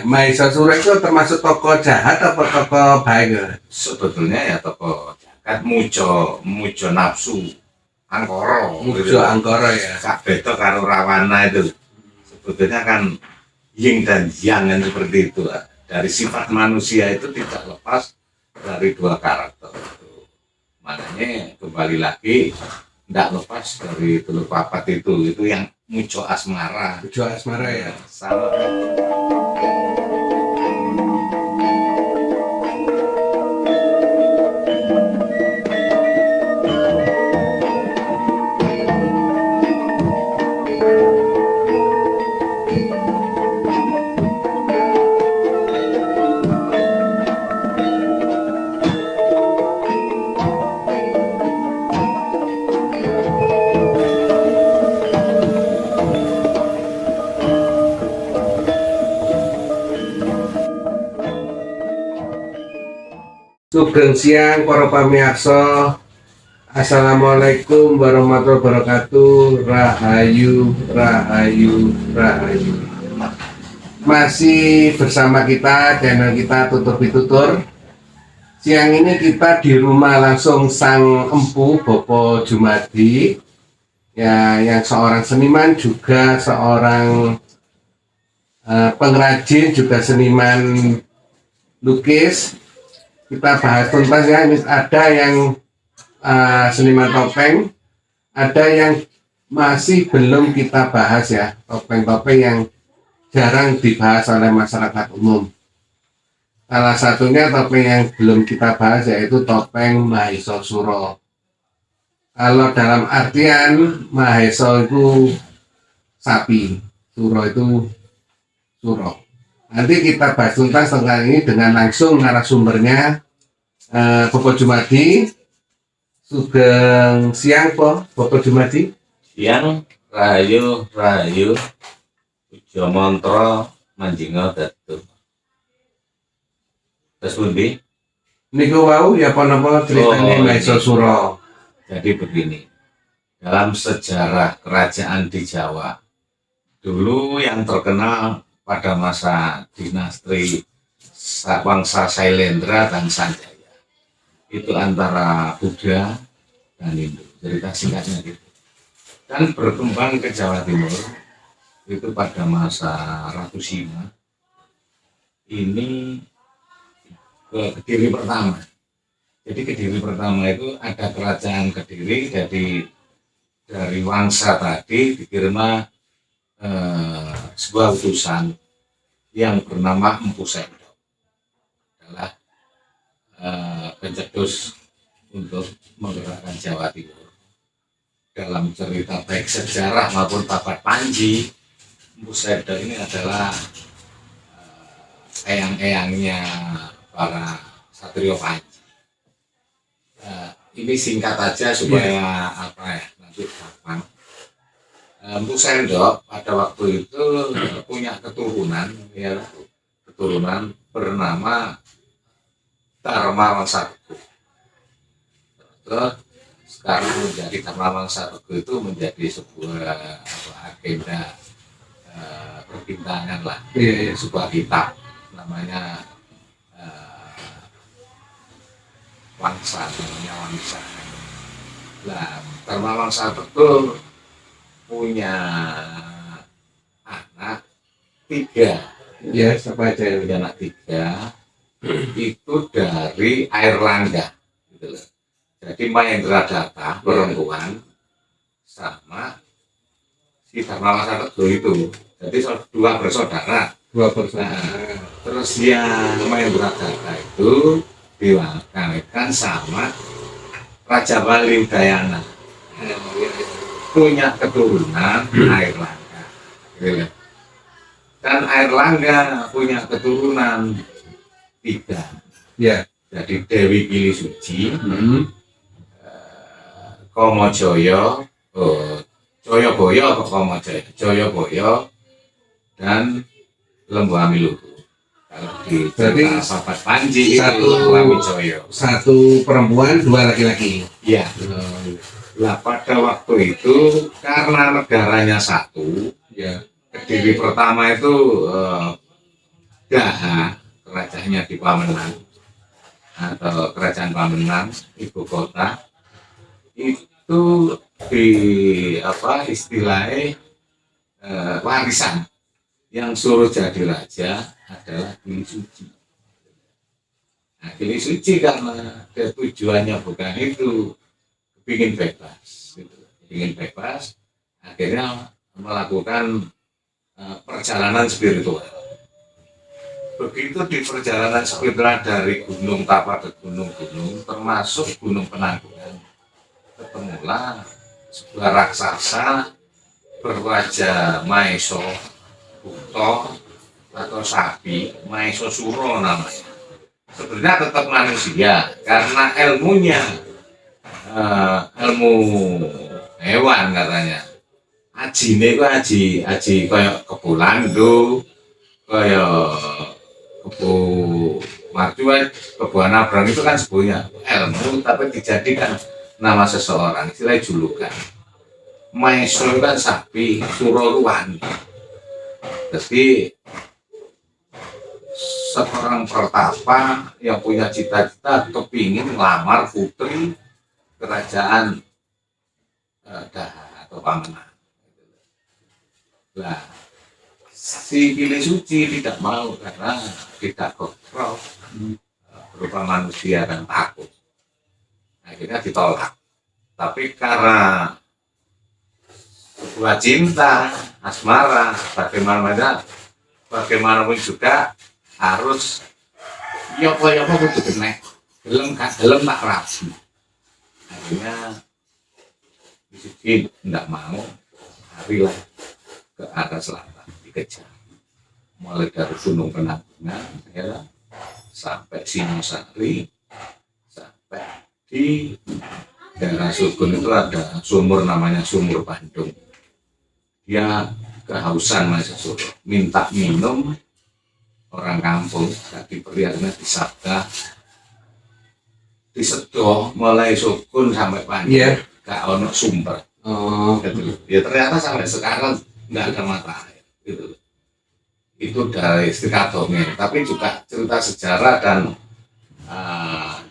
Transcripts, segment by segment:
Mahesasura itu termasuk tokoh jahat atau tokoh baik? Sebetulnya ya tokoh jagat mujo nafsu angkara Mujo Angkara ya. Kak Beto karo Rawana itu sebetulnya kan yin dan yang kan seperti itu lah. Dari sifat manusia itu tidak lepas dari dua karakter itu. Makanya kembali lagi tidak lepas dari telur papat itu yang mujo asmara. Mujo asmara ya. Sama. Sugeng siang para pamirsa. Assalamualaikum warahmatullahi wabarakatuh. Rahayu, rahayu, rahayu. Masih bersama kita channel kita Tutur Pitutur. Siang ini kita di rumah langsung Sang Empu Bopo Jumadi ya, yang seorang seniman juga seorang pengrajin juga seniman lukis. Kita bahas tuntas ya. Ada yang seniman topeng, ada yang masih belum kita bahas ya, topeng-topeng yang jarang dibahas oleh masyarakat umum. Salah satunya topeng yang belum kita bahas yaitu topeng Mahesasura. Kalau dalam artian Maheso itu sapi, Suro itu suro. Nanti kita bahas tuntas tentang ini dengan langsung narasumbernya Bopo Jumadi. Sugeng siang po Bopo Jumadi. Siang rahayu rahayu ujo mantra manjinga datu. Terus pundi? Niku wau ya apa-apa ceritanya Mahesasura. Jadi begini, dalam sejarah kerajaan di Jawa dulu yang terkenal pada masa dinasti Wangsa Sailendra dan Sanjaya itu antara Buddha dan Hindu, cerita singkatnya gitu. Dan berkembang ke Jawa Timur itu pada masa Ratu Sima ini ke Kediri pertama. Jadi Kediri pertama itu ada kerajaan Kediri, jadi dari Wangsa tadi dikirimlah sebuah utusan yang bernama Empu Sendok, adalah pencetus untuk menggerakkan Jawa Timur. Dalam cerita baik sejarah maupun Papat Panji, Empu Sendok ini adalah eyang-eyangnya para satrio Panji. Ini singkat aja supaya apa ya, nanti gampang. Empu Sendok pada waktu itu punya keturunan ya, keturunan bernama Dharma Wangsa Teguh. Terus sekarang menjadi Dharma Wangsa Teguh itu menjadi sebuah agenda perbintangan lah, sebuah kitab namanya Wangsa, namanya Wangsa. Nah, Dharma Wangsa Teguh punya anak 3 ya, siapa aja punya anak 3 itu dari Airlangga gitu loh. Jadi Mahendradatta perempuan sama si Dharma Wangsa Teguh itu, jadi 2 bersaudara. Nah, terus yang Mahendradatta itu diwakilkan sama Raja Wali Udayana, punya keturunan Airlangga gitu. Dan Airlangga punya keturunan 3 ya. Jadi Dewi Pilih Suci, Komojoyo, Joyoboyo atau Komojoyo, Joyoboyo dan Lembu Amiluhu. Kalau di Papat Panji itu Lembu Joyo. 1 perempuan 2 laki-laki. Iya. Lah pada waktu itu karena negaranya satu, ya, Kediri pertama itu Daha, kerajaannya di Pamenang atau kerajaan Pamenang, ibu kota, itu di apa istilahnya warisan yang suruh jadi raja adalah Gili Suci. Nah, Gili Suci karena tujuannya bukan itu, ingin bebas, gitu. Ingin bebas, akhirnya melakukan perjalanan spiritual. Begitu di perjalanan spiritual dari gunung Tapa ke gunung-gunung, termasuk Gunung Penanggungan, ketemulah sebuah raksasa berwajah Maeso Bukto atau sapi, Maeso Suro namanya. Sebenarnya tetap manusia karena ilmunya ilmu hewan katanya. Ajine ku aji kaya kebulando, kaya kebu marjuan, kebu anabrang itu kan sebenarnya ilmu tapi dijadikan nama seseorang, istilah julukan. Maeso itu kan sapi, Suro wani. Jadi seorang pertapa yang punya cita-cita kepingin melamar putri kerajaan Daha atau Pamenang. Nah, si Gili Suci tidak mau karena tidak kontrol berupa manusia dan takut. Akhirnya ditolak. Tapi karena sebuah cinta, asmara, bagaimanapun juga harus yopo-yopo kudu kena, gelem tak rapi. Akhirnya Suci tidak mau, larilah ke arah selatan, dikejar. Mulai dari Gunung Penanggungan, ya, sampai Singosari, sampai di daerah Sugun itu ada sumur namanya Sumur Bandung. Dia kehausan Maeso Suro, minta minum, orang kampung tadi periaknya disabda, disedoh mulai Sugun sampai Bandung, gak ono sumber. Ya ternyata sampai sekarang nggak ada mata air, gitu. Itu dari cerita dongeng, tapi juga cerita sejarah dan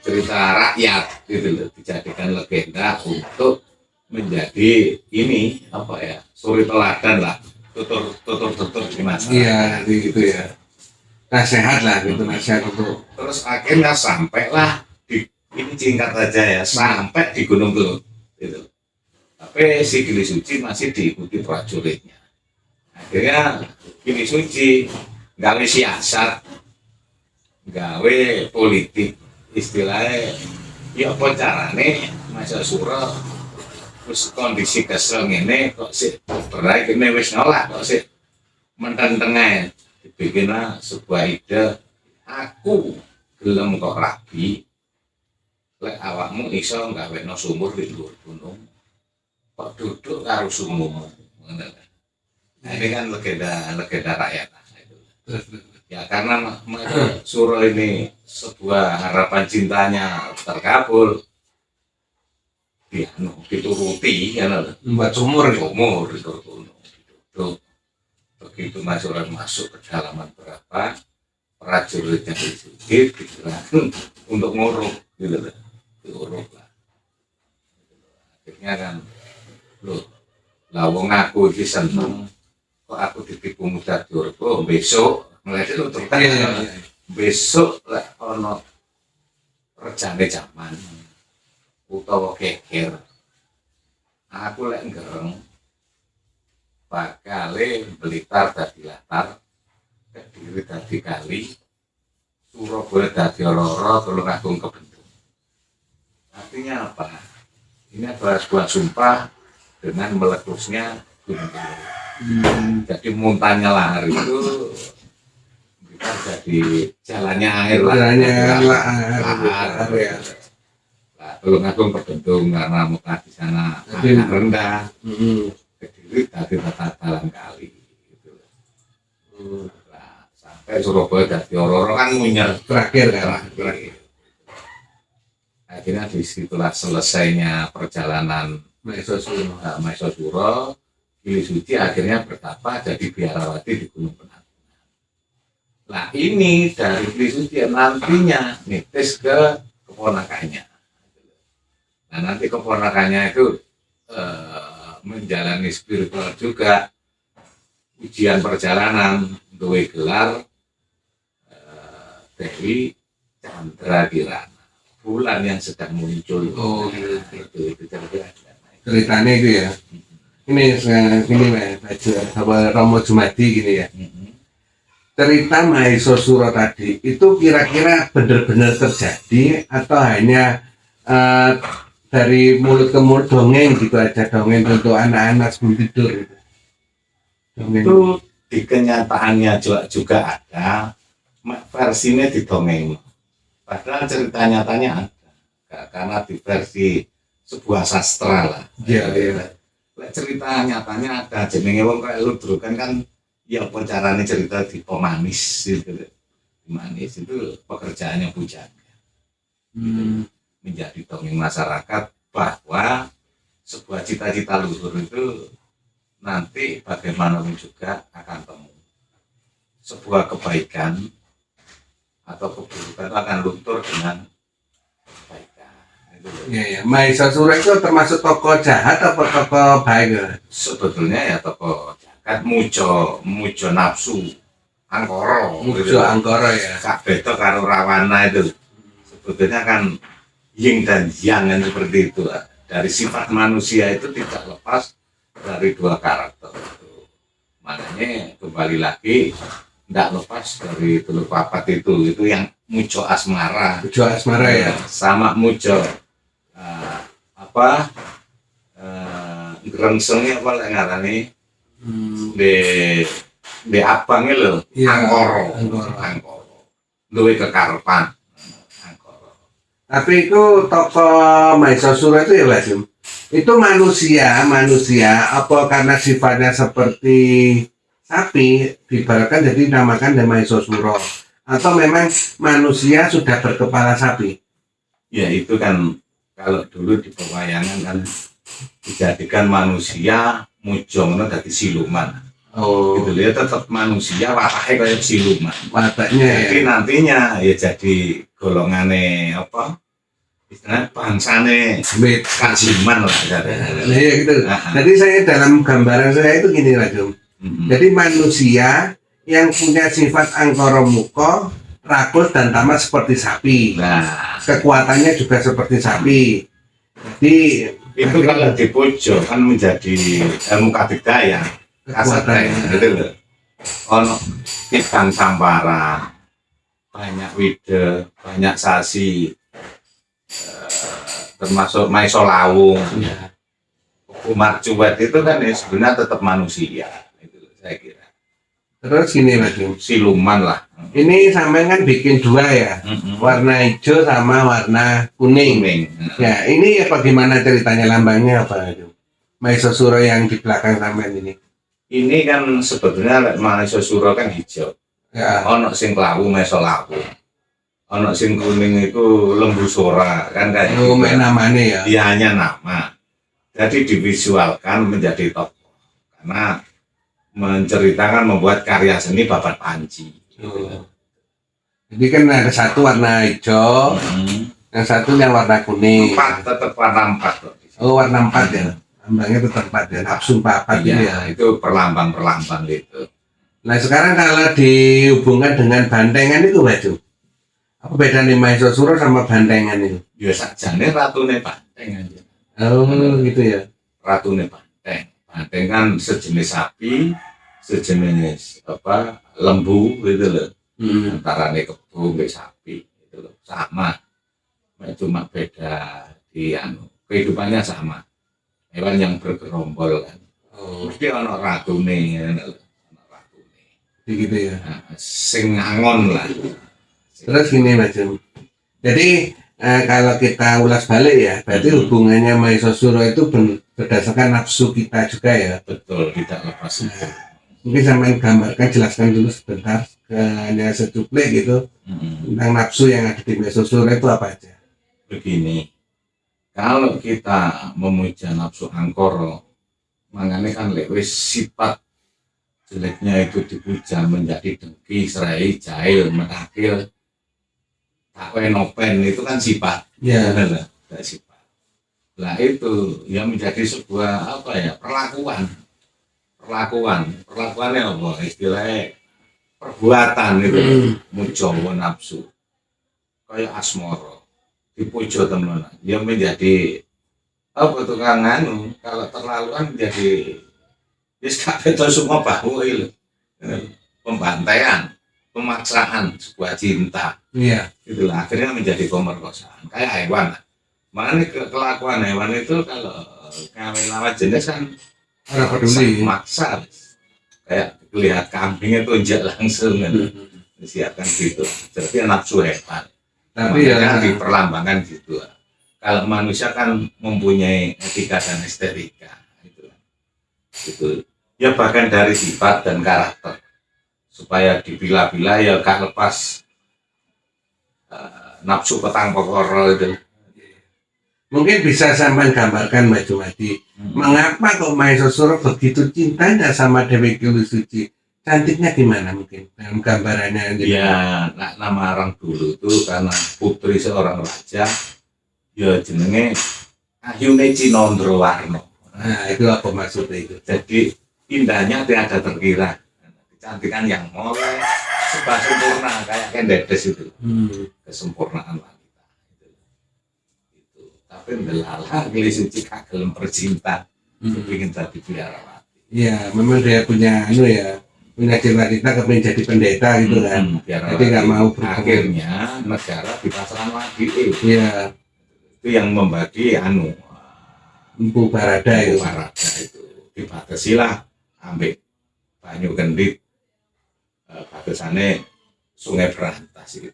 cerita rakyat, gitu, dijadikan legenda untuk menjadi ini apa ya, suri teladan lah, tutur di masyarakat. Iya, gitu ya. Nasihat lah, gitu, nasihat untuk. Terus akhirnya sampailah di, ini singkat saja ya, sampai di Gunung Kelut, gitu. Tapi si Gili Suci masih diikuti prajuritnya. Akhirnya Gili Suci gawe siasat, gawe politik, istilahnya ya apa carane Maeso Suro terus kondisi kesel ngene kok sih berai kene wis nolak kok sih mententenge dibikinlah sebuah ide, aku gelem kok rabi lek awakmu iso gawekno sumur di dhuwur gunung kok duduk karo sumurmu. Nah, ini kan legenda rakyat. Ya karena Maeso Suro ini sebuah harapan cintanya terkabul, dituruti ya, Membuat sumur itu duduk. Begitu Maeso Suro masuk ke dalaman berapa prajuritnya sedikit digerakkan untuk nguruk, gitu lah, diuruk lah. Akhirnya kan, loh, lawang aku iki seneng, kok aku ditipu muda durko, besok mulai itu terutama besok lah ono rejane zaman utawa keker, aku lek ngereng bakale Blitar dadi latar, Kediri dadi kali, Surabaya dadi loro, Tulungagung kebentuk. Artinya apa? Ini adalah sebuah sumpah dengan meletusnya Gunung Kelut. Jadi muntahnya lahar itu kita jadi jalannya air lah. Ya. Tulungagung kebentuk karena muka di sana agak rendah. Kediri dari tata dalam kali. Gitu. Nah, sampai Surabaya dari Ororo kan munyer terakhir kan. Akhirnya disitulah selesainya perjalanan Maeso Suro. Gili Suci akhirnya bertapa jadi biarawati di Gunung Penanggungan. Nah ini dari Trisuci nantinya nitis ke keponakannya. Nah nanti keponakannya itu menjalani spiritual juga, ujian perjalanan, duwe gelar Dewi Chandra Kirana, bulan yang sedang muncul. Oh, itu ceritanya itu ya. Ini baju apa Romo Jumadi gini ya. Cerita Mahesasura tadi itu kira-kira benar-benar terjadi atau hanya dari mulut ke mulut dongeng gitu aja, dongeng untuk anak-anak sebelum tidur gitu. Dongeng. Itu di kenyataannya juga ada, versinya di dongeng. Padahal cerita nyatanya ada, karena di versi sebuah sastra lah. Iya. Cerita nyatanya ada, jenenge wong kayak Ludro kan ya apa caranya cerita di pemanis gitu. Manis itu pekerjaannya pujangga. Menjadi dongeng masyarakat bahwa sebuah cita-cita luhur itu nanti bagaimanapun juga akan temu. Sebuah kebaikan atau keburukan itu akan luntur dengan kebaikan. Iya ya. Mahesasura itu termasuk tokoh jahat atau tokoh baik? Sebetulnya ya tokoh jahat, mujo nafsu, angkoro. Mujo angkoro ya. Kak Beto karo Rawana itu sebetulnya kan yin dan yang kan seperti itu. Dari sifat manusia itu tidak lepas dari dua karakter itu. Makanya kembali lagi tidak lepas dari telur papat itu yang mujo asmara. Mujo asmara ya. Sama mujo gerengsengnya apa lah ngarani di abangnya loh, ya, angkoro duwe kekarepan angkoro. Tapi itu tokoh Mahesasura itu ya Mas Jum, itu manusia apa karena sifatnya seperti sapi diibaratkan jadi namakan Mahesasura, atau memang manusia sudah berkepala sapi? Ya itu kan kalau dulu di pewayangan kan dijadikan manusia mujong dari siluman. Oh, gitu ya, tetap manusia wataknya kayak siluman. wataknya ya. Jadi nantinya ya jadi golongannya apa? Istilahnya bangsane kajiman lah. Nah, ya gitu. Jadi saya dalam gambaran saya itu gini Mas Jum. Jadi manusia yang punya sifat angkara muka, rakus dan tamat seperti sapi. Nah, kekuatannya juga seperti sapi. Jadi itu kalau di pojok kan menjadi ilmu kadikdaya, kekuatannya gitu loh. Ono ikan samparan, banyak wide, banyak sasi, termasuk maiso lawung, umat cuwet itu kan ya sebenarnya tetap manusia, itu saya kira. Terus gini Mas Jum, siluman lah. Ini sampean kan bikin dua ya, warna hijau sama warna kuning. Ya, ini ya bagaimana ceritanya, lambangnya apa itu? Mahesasura yang di belakang sampean ini. Ini kan sebetulnya Mahesasura kan hijau. Ya. Ono sing klawu maiso lawu. Ono sing kuning itu lembu sora kan kayak gitu. Namanya ya. Dia hanya nama. Jadi divisualkan menjadi tokoh. Karena menceritakan membuat karya seni babat panci. Jadi kan ada satu warna hijau, yang satu yang warna kuning. Tetap warna 4. Oh, warna 4 ya. Lambangnya tetap 4 ya. Nafsu 4 ya. Itu perlambang itu. Nah sekarang kalau dihubungkan dengan bantengan itu baju, apa bedanya Mahesasura sama bantengan itu? Ya sajane ratune banteng aja. Oh gitu ya. Ratune banteng. Banteng kan sejenis sapi, sejenis lembu gitu loh. Antara kebu ke sapi gitu loh. Sama. Cuma beda di kehidupannya sama. Hewan yang bergerombol kan. Mesti ono ratune. Gitu ya. Sing angon lah. Terus gini Mas Jum. Jadi kalau kita ulas balik ya, berarti hubungannya Mahesasura itu berdasarkan nafsu kita juga ya. Betul, tidak lepas. Mungkin sampai gambarkan, jelaskan dulu sebentar, hanya secuplik gitu, tentang nafsu yang ada di Mahesasura itu apa aja. Begini, kalau kita memuja nafsu angkoro, makanya kan lewis sifat jeleknya itu dipuja menjadi dengki, serai, jahil, menakil, takwe, nopen, itu kan sifat. Ya. Benar, sifat. Nah itu yang menjadi sebuah apa ya, perlakuannya apa istilahnya, perbuatan itu mujowo nafsu kayak asmoro dipujo teman, yang menjadi apa tukang anu, kalau terlaluan menjadi itu semua bahu itu pembantaian, pemaksaan sebuah cinta. Iya. Itulah akhirnya menjadi pemerkosaan kayak hewan. Makanya kelakuan hewan itu kalau kawin lawan jenis kan Orang peduli. maksa, kayak lihat kambing itu injak langsung kan. Disiapkan gitu. Jadi nafsu hewan. Tapi ya diperlambangkan gitu. Kalau manusia kan mempunyai etika dan estetika itu ya, bahkan dari sifat dan karakter supaya dipilah-pilah ya gak lepas nafsu petang pokoro itu. mungkin bisa sampai gambarkan Mbak Jumadi, mengapa kok Maesosuro begitu cintanya sama Dewi Kili Suci? Cantiknya gimana mungkin dalam gambarannya? Ya, nama orang dulu tuh karena putri seorang raja, ya jenenge Ahyune Cinondro Warno. Nah, itu apa maksudnya itu? Jadi indahnya tiada terkira, kecantikan yang molek, serba sempurna kayak Kendedes itu, kesempurnaan wanita. Itu. Tapi ndelala Kili Suci kagel percinta, ingin jadi biarawati. Iya, memang dia punya punya cita-cita kepingin jadi pendeta gitu kan. Jadi nggak mau akhirnya negara dipasrahkan lagi. Iya. Itu yang membagi Empu Barada itu. Dibatasi lah ambek Banyu Kendit, batasannya Sungai Berantas itu.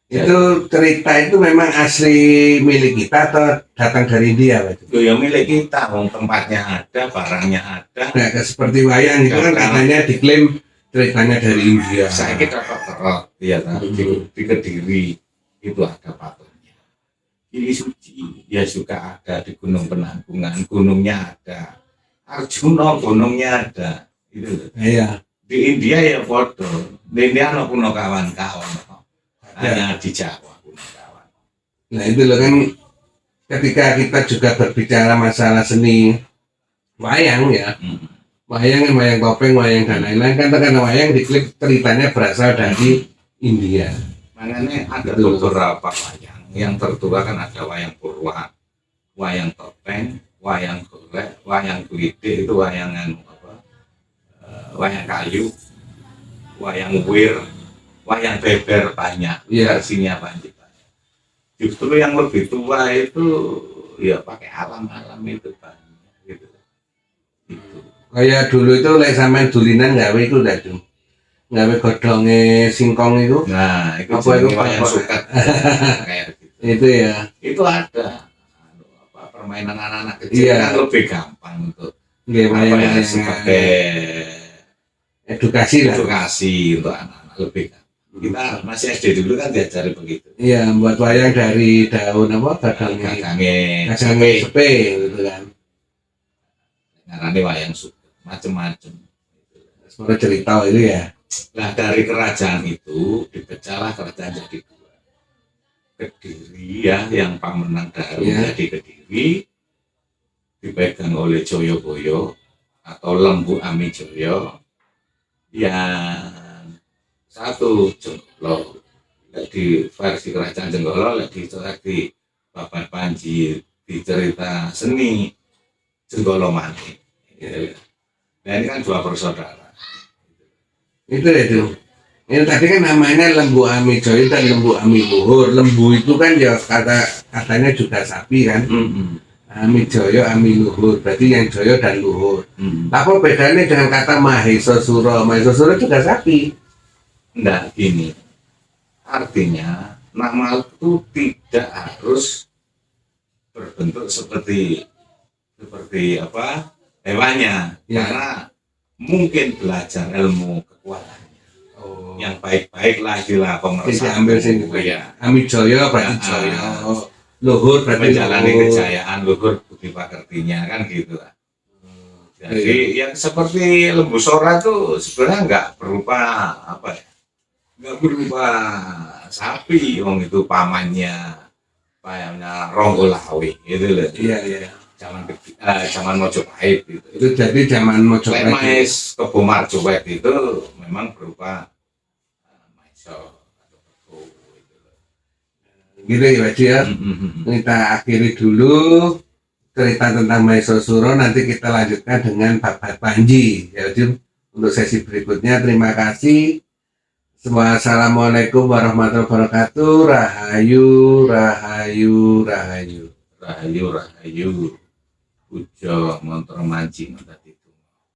Itu cerita itu memang asli milik kita atau datang dari India, Pak? Itu ya milik kita, tempatnya ada, barangnya ada. Nah, seperti wayang itu kan katanya diklaim ceritanya dari India. Saya kira terot, ya di Kediri itu ada patungnya. Kili Suci ya juga ada di Gunung Penanggungan, gunungnya ada. Arjuna gunungnya ada, itu. Iya. Di India ya foto, di India no puno kawan-kawan. Hanya di Jawa puno kawan. Nah itu loh kan, ketika kita juga berbicara masalah seni wayang ya, wayang topeng, wayang dan lain-lain kan karena wayang diklip ceritanya berasal dari India. Makanya ada beberapa wayang yang tertua kan ada wayang Purwa, wayang topeng, wayang golek, wayang kulidik itu wayangan wayang kayu, wayang wir, wayang beber banyak, versinya banyak. Justru yang lebih tua itu ya pakai alam-alam itu banyak gitu. Itu. Kayak dulu itu lek sampean dulinan gawe itu udah tuh. Gawe godhonge singkong itu. Nah, itu apa itu wayang suket. Kayak gitu. Itu ya. Itu ada permainan anak-anak kecil kan lebih gampang untuk sebagai edukasi untuk anak-anak lebih gampang. Kita masih SD dulu kan diajari begitu. Iya, buat wayang dari daun apa? Gagange sepe gitu kan. Ngarane wayang suket, macam-macam. Semua cerita itu ya. Nah dari kerajaan itu dipecahlah kerajaan jadi dua. Kediri ya, yang Pamenang Daru jadi Kediri dipegang oleh Joyoboyo atau Lembu Amijoyo, yang satu Jenggolo. Di versi kerajaan Jenggolo di Babat Panji di cerita seni Jenggolo Manik. Nah ini kan dua bersaudara. Itu. Ini tadi kan namanya Lembu Amijoyo dan Lembu Amiluhur. Lembu itu kan ya katanya juga sapi kan. Amijoyo, Amiluhur. Berarti yang Joyo dan Luhur. Apa bedanya dengan kata Mahesosuro? Mahesosuro juga sapi. Enggak, gini. Artinya nama itu tidak harus berbentuk seperti apa hewannya, karena mungkin belajar ilmu kekuatannya yang baik-baik lah istilah pemersatu ya. Amijoyo berarti Joyo, Luhur berarti menjalani kejayaan, Luhur budi pekertinya kan gitu lah. Jadi yang seperti Lembu Sora itu sebenarnya nggak berupa apa ya? Nggak berupa sapi, wong itu pamannya Ronggolawe gitu loh. Iya. Zaman Mojopahit gitu. Itu jadi zaman Mojopahit. Mais Kebo Marjowet itu memang berupa maisor atau kebo gitu loh. Gitu ya Pak Haji ya. Kita akhiri dulu cerita tentang Maeso Suro, nanti kita lanjutkan dengan Babat Panji ya Jum. Untuk sesi berikutnya terima kasih. Wassalamualaikum warahmatullahi wabarakatuh. Rahayu, rahayu, rahayu. Rahayu, rahayu. Ujo montor mancing.